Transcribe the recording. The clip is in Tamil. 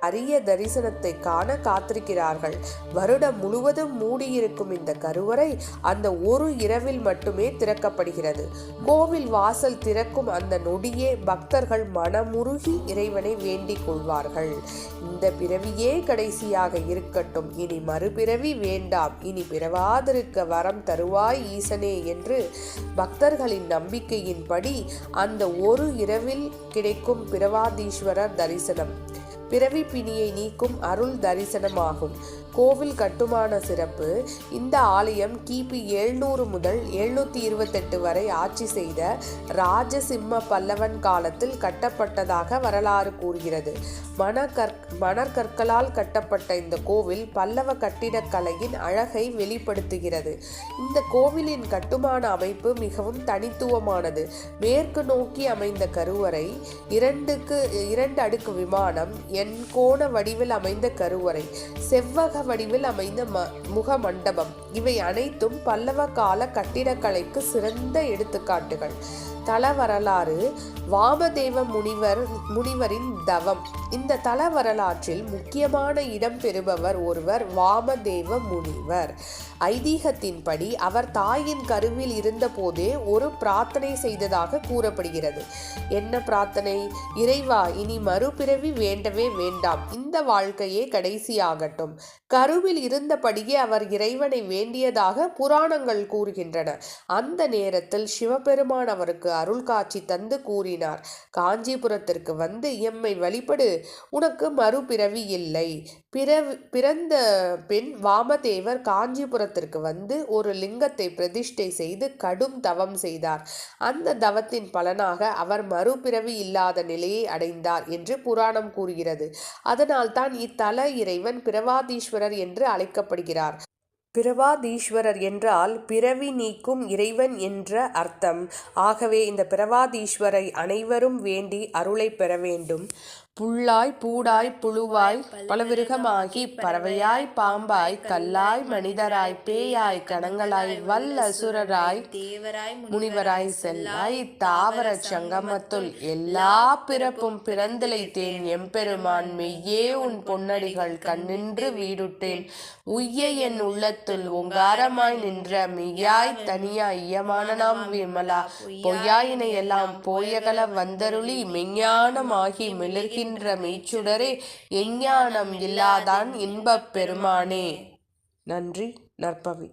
அரிய தரிசனத்தை காண காத்திருக்கிறார்கள். வருடம் முழுவதும் மூடியிருக்கும் இந்த கருவறை அந்த ஒரு இரவில் மட்டுமே திறக்கப்படுகிறது. கோவில் வாசல் திறக்கும் அந்த நொடியே பக்தர்கள் மனமுருகி இறைவனை வேண்டிக் கொள்வார்கள். இந்த பிறவியே கடைசியாக இருக்கட்டும், இனி மறுபிறவி வேண்டாம், இனி பிறவாதிருக்க வரம் தருவாய் ஈசனே என்று பக்தர்களின் நம்பிக்கையின்படி அந்த ஒரு இரவில் கிடைக்கும் பிறவாதீஸ்வரர் தரிசனம் பிறவி பிணியை நீக்கும் அருள் தரிசனமாகும். கோவில் கட்டுமான சிறப்பு. இந்த ஆலயம் கிபி 700 முதல் 728 வரை ஆட்சி செய்த ராஜசிம்ம பல்லவன் காலத்தில் கட்டப்பட்டதாக வரலாறு கூறுகிறது. மணற்கற்களால் கட்டப்பட்ட இந்த கோவில் பல்லவ கட்டிடக்கலையின் அழகை வெளிப்படுத்துகிறது. இந்த கோவிலின் கட்டுமான அமைப்பு மிகவும் தனித்துவமானது. மேற்கு நோக்கி அமைந்த கருவறை, 2 அடுக்கு விமானம், எண்கோண வடிவில் அமைந்த கருவறை, செவ்வக வடிவில் அமைந்த முக மண்டபம், இவை அனைத்தும் பல்லவ கால கட்டிடக்கலைக்கு சிறந்த எடுத்துக்காட்டுகள். தல வரலாறு. வாமதேவ முனிவரின் தவம். இந்த தல வரலாற்றில் முக்கியமான இடம் பெறுபவர் ஒருவர் வாமதேவ முனிவர். ஐதீகத்தின்படி அவர் தாயின் கருவில் இருந்த போதே ஒரு பிரார்த்தனை செய்ததாக கூறப்படுகிறது. என்ன பிரார்த்தனை? இறைவா, இனி மறுபிறவி வேண்டவே வேண்டாம், இந்த வாழ்க்கையே கடைசியாகட்டும். கருவில் இருந்தபடியே அவர் இறைவனை வேண்டியதாக புராணங்கள் கூறுகின்றன. அந்த நேரத்தில் சிவபெருமான் அவருக்கு அருள் காட்சி தந்து கூறினார், காஞ்சிபுரத்திற்கு வந்து எம்மை வழிபடு, உனக்கு மறுபிறவி இல்லை. பிறந்த பின் வாமதேவர் காஞ்சிபுரத்திற்கு வந்து ஒரு லிங்கத்தை பிரதிஷ்டை செய்து கடும் தவம் செய்தார். அந்த தவத்தின் பலனாக அவர் மறுபிறவி இல்லாத நிலையை அடைந்தார் என்று புராணம் கூறுகிறது. அதனால் தான் இத்தல இறைவன் பிறவாதீஸ்வரர் என்று அழைக்கப்படுகிறார். பிறவாதீஸ்வரர் என்றால் பிறவி நீக்கும் இறைவன் என்ற அர்த்தம். ஆகவே இந்த பிறவாதீஸ்வரை அனைவரும் வேண்டி அருளை பெற வேண்டும். புல்லாய் பூடாய் புழுவாய் பலவிருகமாகி பறவையாய் பாம்பாய் கல்லாய் மனிதராய் பேயாய் கணங்களாய் வல்லசுரராய் தேவராய் முனிவராய் செல்லாய் தாவர சங்கமத்துள் எல்லா பிறப்பும் பிறந்திழைத்தேன் எம்பெருமான் மெய்யே உன் பொன்னடிகள் கண்ணின்று வீடுட்டேன் உய்ய என் உள்ளத்துள் ஓங்காரமாய் நின்ற மெய்யாய் தனியாய் ஐயமான நாம் விமலா பொய்யாயினை எல்லாம் போயகல வந்தருளி மெஞ்ஞானமாகி மிளர்கி மெய்ச்சுடரே எஞ்ஞானம் இல்லாதான் இன்பப் பெருமானே. நன்றி. நற்பவி.